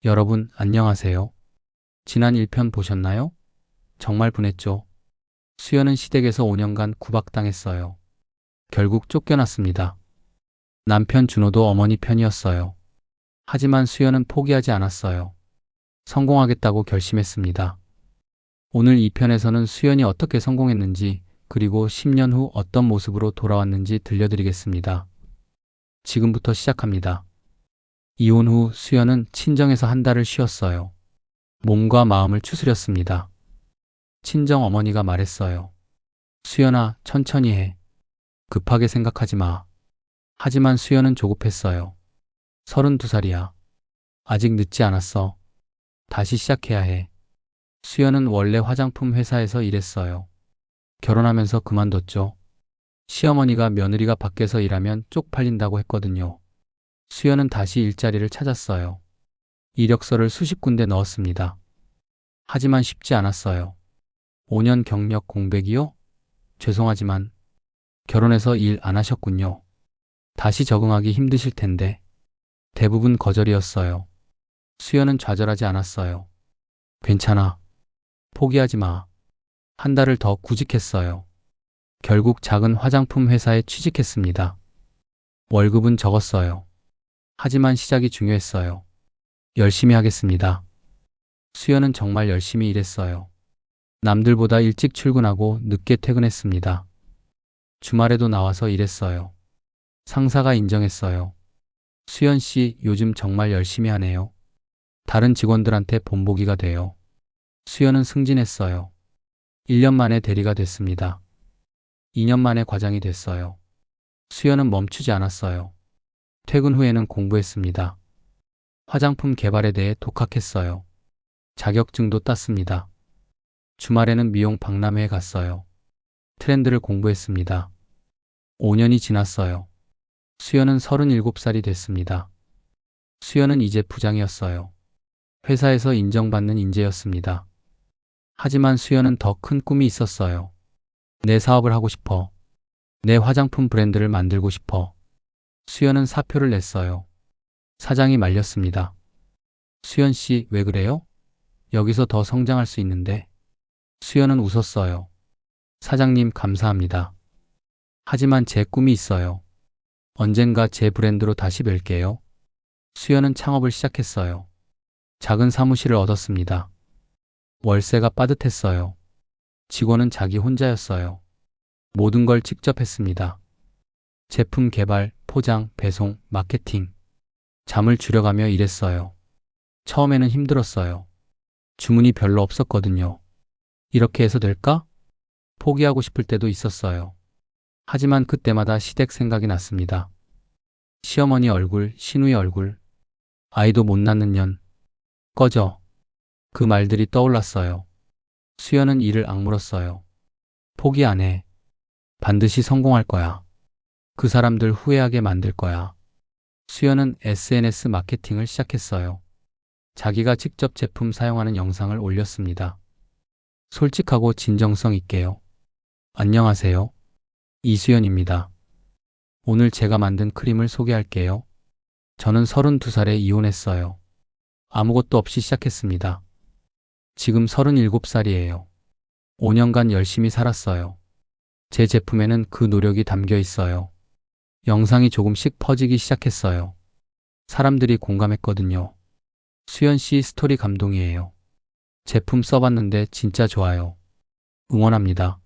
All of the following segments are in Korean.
여러분, 안녕하세요. 지난 1편 보셨나요? 정말 분했죠. 수연은 시댁에서 5년간 구박당했어요. 결국 쫓겨났습니다. 남편 준호도 어머니 편이었어요. 하지만 수연은 포기하지 않았어요. 성공하겠다고 결심했습니다. 오늘 2편에서는 수연이 어떻게 성공했는지, 그리고 10년 후 어떤 모습으로 돌아왔는지 들려드리겠습니다. 지금부터 시작합니다. 이혼 후 수연은 친정에서 한 달을 쉬었어요. 몸과 마음을 추스렸습니다. 친정 어머니가 말했어요. 수연아, 천천히 해. 급하게 생각하지 마. 하지만 수연은 조급했어요. 32살이야. 아직 늦지 않았어. 다시 시작해야 해. 수연은 원래 화장품 회사에서 일했어요. 결혼하면서 그만뒀죠. 시어머니가 며느리가 밖에서 일하면 쪽팔린다고 했거든요. 수연은 다시 일자리를 찾았어요. 이력서를 수십 군데 넣었습니다. 하지만 쉽지 않았어요. 5년 경력 공백이요? 죄송하지만 결혼해서 일 안 하셨군요. 다시 적응하기 힘드실 텐데. 대부분 거절이었어요. 수연은 좌절하지 않았어요. 괜찮아. 포기하지 마. 한 달을 더 구직했어요. 결국 작은 화장품 회사에 취직했습니다. 월급은 적었어요. 하지만 시작이 중요했어요. 열심히 하겠습니다. 수연은 정말 열심히 일했어요. 남들보다 일찍 출근하고 늦게 퇴근했습니다. 주말에도 나와서 일했어요. 상사가 인정했어요. 수연 씨, 요즘 정말 열심히 하네요. 다른 직원들한테 본보기가 돼요. 수연은 승진했어요. 1년 만에 대리가 됐습니다. 2년 만에 과장이 됐어요. 수연은 멈추지 않았어요. 퇴근 후에는 공부했습니다. 화장품 개발에 대해 독학했어요. 자격증도 땄습니다. 주말에는 미용 박람회에 갔어요. 트렌드를 공부했습니다. 5년이 지났어요. 수연은 37살이 됐습니다. 수연은 이제 부장이었어요. 회사에서 인정받는 인재였습니다. 하지만 수연은 더 큰 꿈이 있었어요. 내 사업을 하고 싶어. 내 화장품 브랜드를 만들고 싶어. 수연은 사표를 냈어요. 사장이 말렸습니다. 수연 씨, 왜 그래요? 여기서 더 성장할 수 있는데. 수연은 웃었어요. 사장님, 감사합니다. 하지만 제 꿈이 있어요. 언젠가 제 브랜드로 다시 뵐게요. 수연은 창업을 시작했어요. 작은 사무실을 얻었습니다. 월세가 빠듯했어요. 직원은 자기 혼자였어요. 모든 걸 직접 했습니다. 제품 개발, 포장, 배송, 마케팅. 잠을 줄여가며 일했어요. 처음에는 힘들었어요. 주문이 별로 없었거든요. 이렇게 해서 될까? 포기하고 싶을 때도 있었어요. 하지만 그때마다 시댁 생각이 났습니다. 시어머니 얼굴, 시누이 얼굴, 아이도 못 낳는 년, 꺼져. 그 말들이 떠올랐어요. 수연은 이를 악물었어요. 포기 안 해. 반드시 성공할 거야. 그 사람들 후회하게 만들 거야. 수연은 SNS 마케팅을 시작했어요. 자기가 직접 제품 사용하는 영상을 올렸습니다. 솔직하고 진정성 있게요. 안녕하세요. 이수연입니다. 오늘 제가 만든 크림을 소개할게요. 저는 32살에 이혼했어요. 아무것도 없이 시작했습니다. 지금 37살이에요. 5년간 열심히 살았어요. 제 제품에는 그 노력이 담겨 있어요. 영상이 조금씩 퍼지기 시작했어요. 사람들이 공감했거든요. 수연 씨 스토리 감동이에요. 제품 써봤는데 진짜 좋아요. 응원합니다.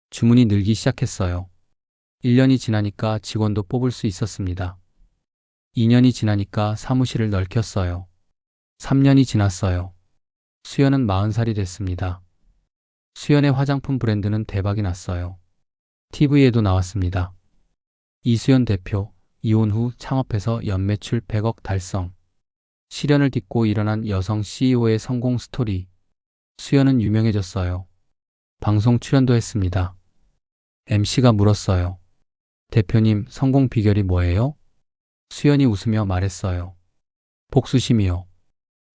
주문이 늘기 시작했어요. 1년이 지나니까 직원도 뽑을 수 있었습니다. 2년이 지나니까 사무실을 넓혔어요. 3년이 지났어요. 수연은 40살이 됐습니다. 수연의 화장품 브랜드는 대박이 났어요. TV에도 나왔습니다. 이수연 대표, 이혼 후 창업해서 연매출 100억 달성. 시련을 딛고 일어난 여성 CEO의 성공 스토리. 수연은 유명해졌어요. 방송 출연도 했습니다. MC가 물었어요. 대표님, 성공 비결이 뭐예요? 수연이 웃으며 말했어요. 복수심이요.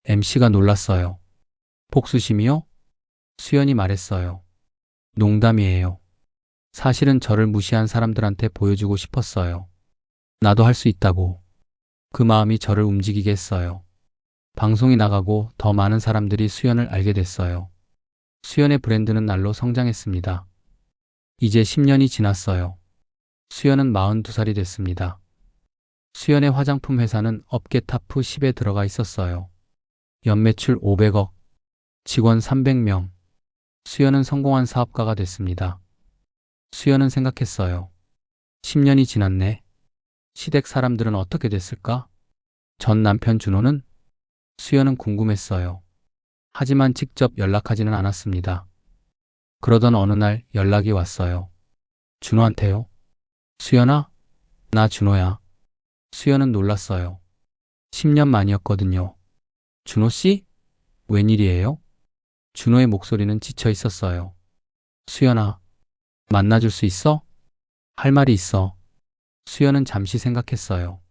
MC가 놀랐어요. 복수심이요? 수연이 말했어요. 농담이에요. 사실은 저를 무시한 사람들한테 보여주고 싶었어요. 나도 할 수 있다고. 그 마음이 저를 움직이게 했어요. 방송이 나가고 더 많은 사람들이 수연을 알게 됐어요. 수연의 브랜드는 날로 성장했습니다. 이제 10년이 지났어요. 수연은 42살이 됐습니다. 수연의 화장품 회사는 업계 탑 10에 들어가 있었어요. 연매출 500억, 직원 300명. 수연은 성공한 사업가가 됐습니다. 수연은 생각했어요. 10년이 지났네. 시댁 사람들은 어떻게 됐을까? 전 남편 준호는? 수연은 궁금했어요. 하지만 직접 연락하지는 않았습니다. 그러던 어느 날 연락이 왔어요. 준호한테요. 수연아? 나 준호야. 수연은 놀랐어요. 10년 만이었거든요. 준호 씨? 웬일이에요? 준호의 목소리는 지쳐 있었어요. 수연아, 만나줄 수 있어? 할 말이 있어. 수연은 잠시 생각했어요.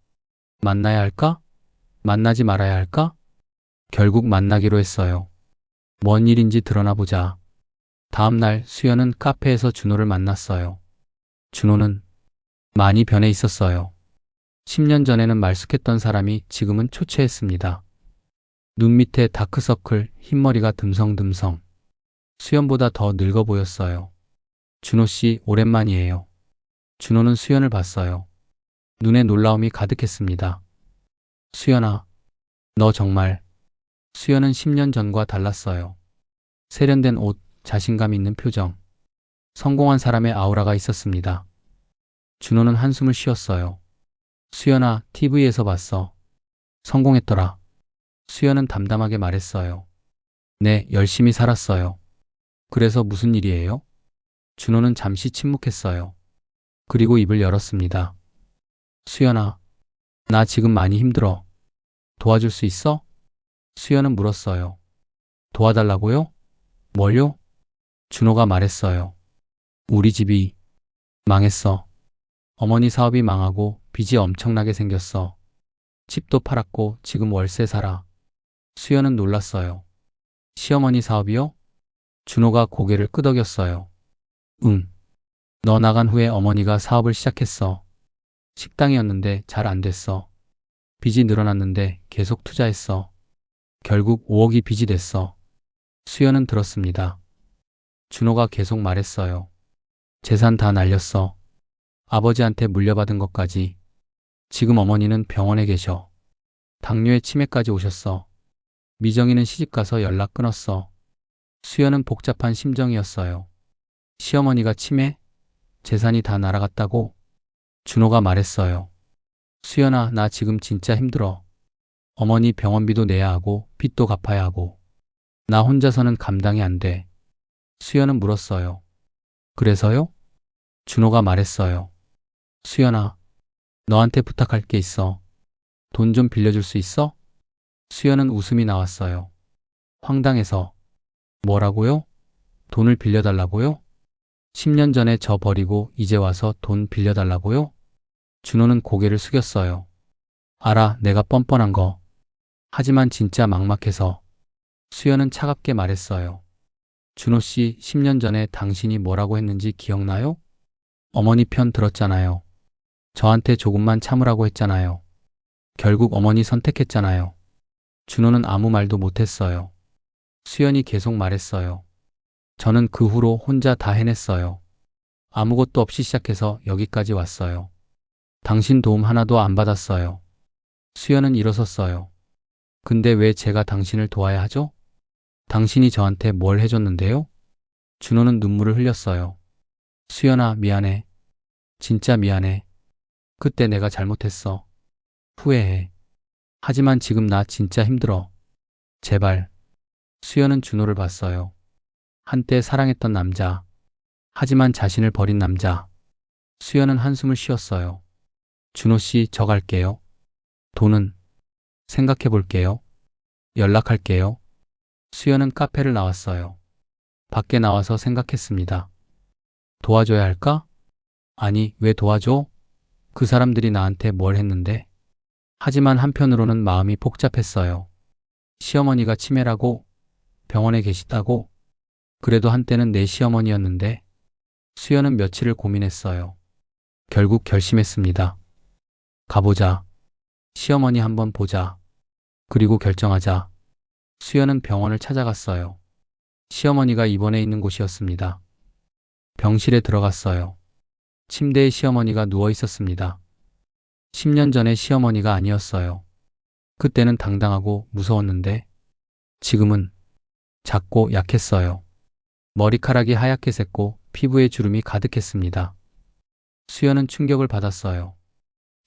만나야 할까? 만나지 말아야 할까? 결국 만나기로 했어요. 뭔 일인지 드러나 보자. 다음 날 수연은 카페에서 준호를 만났어요. 준호는 많이 변해 있었어요. 10년 전에는 말쑥했던 사람이 지금은 초췌했습니다. 눈 밑에 다크서클, 흰머리가 듬성듬성. 수연보다 더 늙어 보였어요. 준호 씨, 오랜만이에요. 준호는 수연을 봤어요. 눈에 놀라움이 가득했습니다. 수연아, 너 정말. 수연은 10년 전과 달랐어요. 세련된 옷, 자신감 있는 표정. 성공한 사람의 아우라가 있었습니다. 준호는 한숨을 쉬었어요. 수연아, TV에서 봤어. 성공했더라. 수연은 담담하게 말했어요. 네, 열심히 살았어요. 그래서 무슨 일이에요? 준호는 잠시 침묵했어요. 그리고 입을 열었습니다. 수연아, 나 지금 많이 힘들어. 도와줄 수 있어? 수연은 물었어요. 도와달라고요? 뭘요? 준호가 말했어요. 우리 집이 망했어. 어머니 사업이 망하고 빚이 엄청나게 생겼어. 집도 팔았고 지금 월세 살아. 수연은 놀랐어요. 시어머니 사업이요? 준호가 고개를 끄덕였어요. 응. 너 나간 후에 어머니가 사업을 시작했어. 식당이었는데 잘 안 됐어. 빚이 늘어났는데 계속 투자했어. 결국 5억이 빚이 됐어. 수연은 들었습니다. 준호가 계속 말했어요. 재산 다 날렸어. 아버지한테 물려받은 것까지. 지금 어머니는 병원에 계셔. 당뇨에 치매까지 오셨어. 미정이는 시집가서 연락 끊었어. 수연은 복잡한 심정이었어요. 시어머니가 치매? 재산이 다 날아갔다고? 준호가 말했어요. 수연아, 나 지금 진짜 힘들어. 어머니 병원비도 내야 하고 빚도 갚아야 하고. 나 혼자서는 감당이 안 돼. 수연은 물었어요. 그래서요? 준호가 말했어요. 수연아, 너한테 부탁할 게 있어. 돈 좀 빌려줄 수 있어? 수연은 웃음이 나왔어요. 황당해서. 뭐라고요? 돈을 빌려달라고요? 10년 전에 저 버리고 이제 와서 돈 빌려달라고요? 준호는 고개를 숙였어요. 알아, 내가 뻔뻔한 거. 하지만 진짜 막막해서. 수연은 차갑게 말했어요. 준호 씨, 10년 전에 당신이 뭐라고 했는지 기억나요? 어머니 편 들었잖아요. 저한테 조금만 참으라고 했잖아요. 결국 어머니 선택했잖아요. 준호는 아무 말도 못했어요. 수연이 계속 말했어요. 저는 그 후로 혼자 다 해냈어요. 아무것도 없이 시작해서 여기까지 왔어요. 당신 도움 하나도 안 받았어요. 수연은 일어섰어요. 근데 왜 제가 당신을 도와야 하죠? 당신이 저한테 뭘 해줬는데요? 준호는 눈물을 흘렸어요. 수연아, 미안해. 진짜 미안해. 그때 내가 잘못했어. 후회해. 하지만 지금 나 진짜 힘들어. 제발. 수연은 준호를 봤어요. 한때 사랑했던 남자. 하지만 자신을 버린 남자. 수연은 한숨을 쉬었어요. 준호 씨, 저 갈게요. 돈은? 생각해 볼게요. 연락할게요. 수연은 카페를 나왔어요. 밖에 나와서 생각했습니다. 도와줘야 할까? 아니, 왜 도와줘? 그 사람들이 나한테 뭘 했는데? 하지만 한편으로는 마음이 복잡했어요. 시어머니가 치매라고? 병원에 계시다고? 그래도 한때는 내 시어머니였는데? 수연은 며칠을 고민했어요. 결국 결심했습니다. 가보자. 시어머니 한번 보자. 그리고 결정하자 수연은 병원을 찾아갔어요. 시어머니가 입원해 있는 곳이었습니다. 병실에 들어갔어요. 침대에 시어머니가 누워 있었습니다. 10년 전에 시어머니가 아니었어요. 그때는 당당하고 무서웠는데 지금은 작고 약했어요. 머리카락이 하얗게 샜고 피부에 주름이 가득했습니다. 수연은 충격을 받았어요.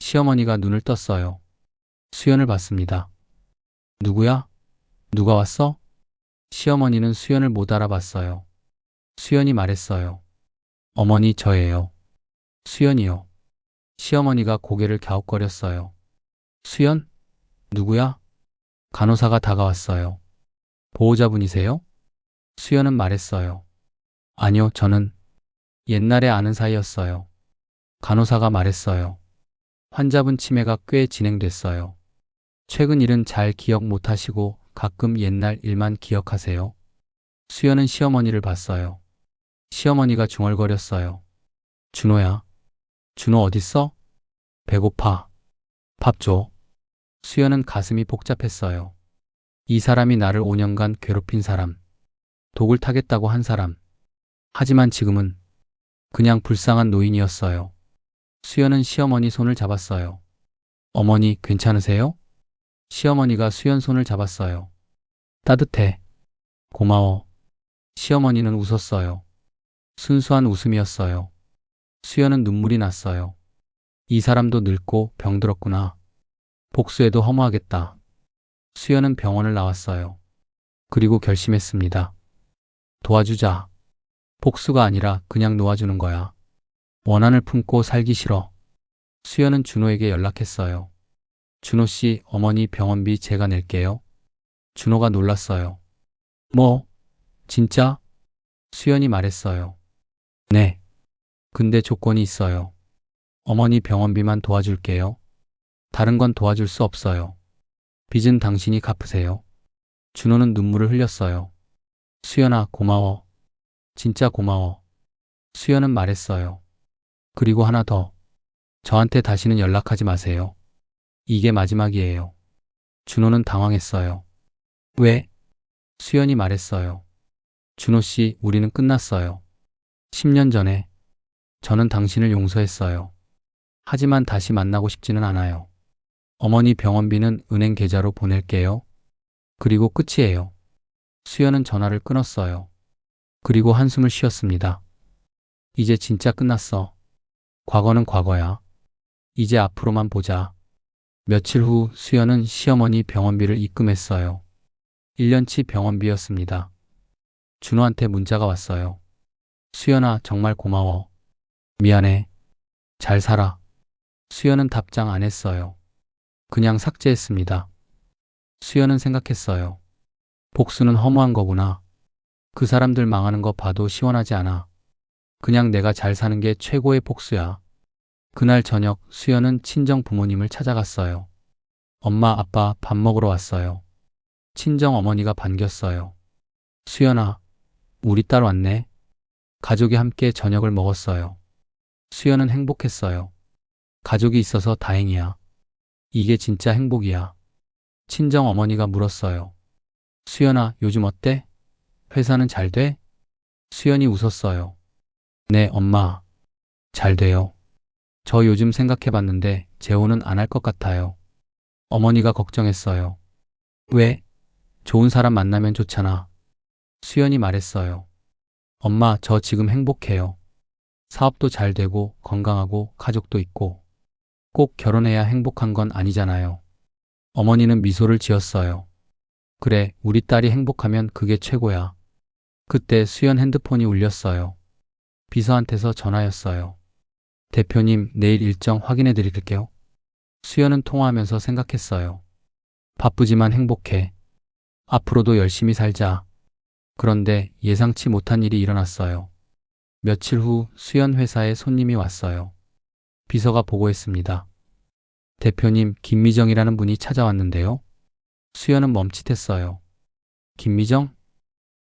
시어머니가 눈을 떴어요. 수연을 봤습니다. 누구야? 누가 왔어? 시어머니는 수연을 못 알아봤어요. 수연이 말했어요. 어머니, 저예요. 수연이요. 시어머니가 고개를 갸웃거렸어요. 수연? 누구야? 간호사가 다가왔어요. 보호자분이세요? 수연은 말했어요. 아니요, 저는 옛날에 아는 사이였어요. 간호사가 말했어요. 환자분 치매가 꽤 진행됐어요. 최근 일은 잘 기억 못하시고 가끔 옛날 일만 기억하세요. 수연은 시어머니를 봤어요. 시어머니가 중얼거렸어요. 준호야. 준호 어딨어? 배고파. 밥 줘. 수연은 가슴이 복잡했어요. 이 사람이 나를 5년간 괴롭힌 사람, 독을 타겠다고 한 사람. 하지만 지금은 그냥 불쌍한 노인이었어요. 수연은 시어머니 손을 잡았어요. 어머니, 괜찮으세요? 시어머니가 수연 손을 잡았어요. 따뜻해. 고마워. 시어머니는 웃었어요. 순수한 웃음이었어요. 수연은 눈물이 났어요. 이 사람도 늙고 병들었구나. 복수해도 허무하겠다. 수연은 병원을 나왔어요. 그리고 결심했습니다. 도와주자. 복수가 아니라 그냥 놓아주는 거야. 원한을 품고 살기 싫어. 수연은 준호에게 연락했어요. 준호 씨, 어머니 병원비 제가 낼게요. 준호가 놀랐어요. 뭐? 진짜? 수연이 말했어요. 네. 근데 조건이 있어요. 어머니 병원비만 도와줄게요. 다른 건 도와줄 수 없어요. 빚은 당신이 갚으세요. 준호는 눈물을 흘렸어요. 수연아, 고마워. 진짜 고마워. 수연은 말했어요. 그리고 하나 더. 저한테 다시는 연락하지 마세요. 이게 마지막이에요. 준호는 당황했어요. 왜? 수연이 말했어요. 준호 씨, 우리는 끝났어요. 10년 전에 저는 당신을 용서했어요. 하지만 다시 만나고 싶지는 않아요. 어머니 병원비는 은행 계좌로 보낼게요. 그리고 끝이에요. 수연은 전화를 끊었어요. 그리고 한숨을 쉬었습니다. 이제 진짜 끝났어. 과거는 과거야. 이제 앞으로만 보자. 며칠 후 수연은 시어머니 병원비를 입금했어요. 1년치 병원비였습니다. 준호한테 문자가 왔어요. 수연아, 정말 고마워. 미안해. 잘 살아. 수연은 답장 안 했어요. 그냥 삭제했습니다. 수연은 생각했어요. 복수는 허무한 거구나. 그 사람들 망하는 거 봐도 시원하지 않아. 그냥 내가 잘 사는 게 최고의 복수야. 그날 저녁 수연은 친정 부모님을 찾아갔어요. 엄마, 아빠 밥 먹으러 왔어요. 친정 어머니가 반겼어요. 수연아, 우리 딸 왔네. 가족이 함께 저녁을 먹었어요. 수연은 행복했어요. 가족이 있어서 다행이야. 이게 진짜 행복이야. 친정 어머니가 물었어요. 수연아, 요즘 어때? 회사는 잘 돼? 수연이 웃었어요. 네, 엄마. 잘 돼요. 저 요즘 생각해봤는데 재혼은 안 할 것 같아요. 어머니가 걱정했어요. 왜? 좋은 사람 만나면 좋잖아. 수연이 말했어요. 엄마, 저 지금 행복해요. 사업도 잘 되고 건강하고 가족도 있고. 꼭 결혼해야 행복한 건 아니잖아요. 어머니는 미소를 지었어요. 그래, 우리 딸이 행복하면 그게 최고야. 그때 수연 핸드폰이 울렸어요. 비서한테서 전화였어요. 대표님, 내일 일정 확인해 드릴게요. 수연은 통화하면서 생각했어요. 바쁘지만 행복해. 앞으로도 열심히 살자. 그런데 예상치 못한 일이 일어났어요. 며칠 후 수연 회사에 손님이 왔어요. 비서가 보고했습니다. 대표님, 김미정이라는 분이 찾아왔는데요. 수연은 멈칫했어요. 김미정?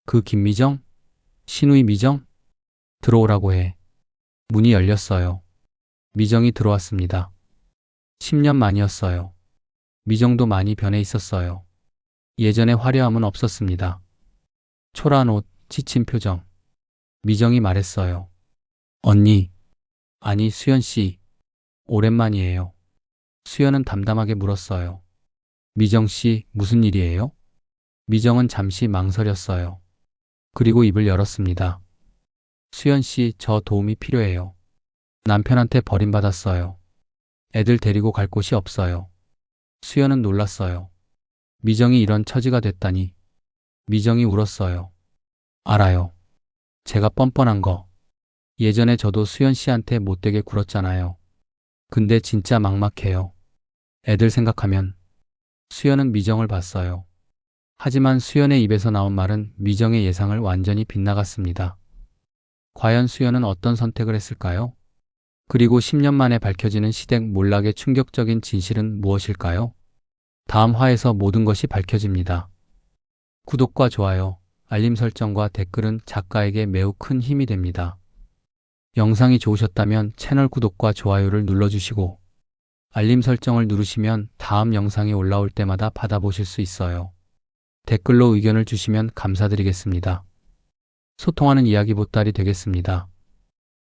그 김미정? 신우이 미정? 들어오라고 해. 문이 열렸어요. 미정이 들어왔습니다. 10년 만이었어요. 미정도 많이 변해 있었어요. 예전의 화려함은 없었습니다. 초라한 옷, 지친 표정. 미정이 말했어요. 언니. 아니, 수연 씨. 오랜만이에요. 수연은 담담하게 물었어요. 미정 씨, 무슨 일이에요? 미정은 잠시 망설였어요. 그리고 입을 열었습니다. 수연 씨, 저 도움이 필요해요. 남편한테 버림받았어요. 애들 데리고 갈 곳이 없어요. 수연은 놀랐어요. 미정이 이런 처지가 됐다니. 미정이 울었어요. 알아요. 제가 뻔뻔한 거. 예전에 저도 수연 씨한테 못되게 굴었잖아요. 근데 진짜 막막해요. 애들 생각하면. 수연은 미정을 봤어요. 하지만 수연의 입에서 나온 말은 미정의 예상을 완전히 빗나갔습니다. 과연 수연은 어떤 선택을 했을까요? 그리고 10년 만에 밝혀지는 시댁 몰락의 충격적인 진실은 무엇일까요? 다음 화에서 모든 것이 밝혀집니다. 구독과 좋아요, 알림 설정과 댓글은 작가에게 매우 큰 힘이 됩니다. 영상이 좋으셨다면 채널 구독과 좋아요를 눌러주시고 알림 설정을 누르시면 다음 영상이 올라올 때마다 받아보실 수 있어요. 댓글로 의견을 주시면 감사드리겠습니다. 소통하는 이야기 보따리 되겠습니다.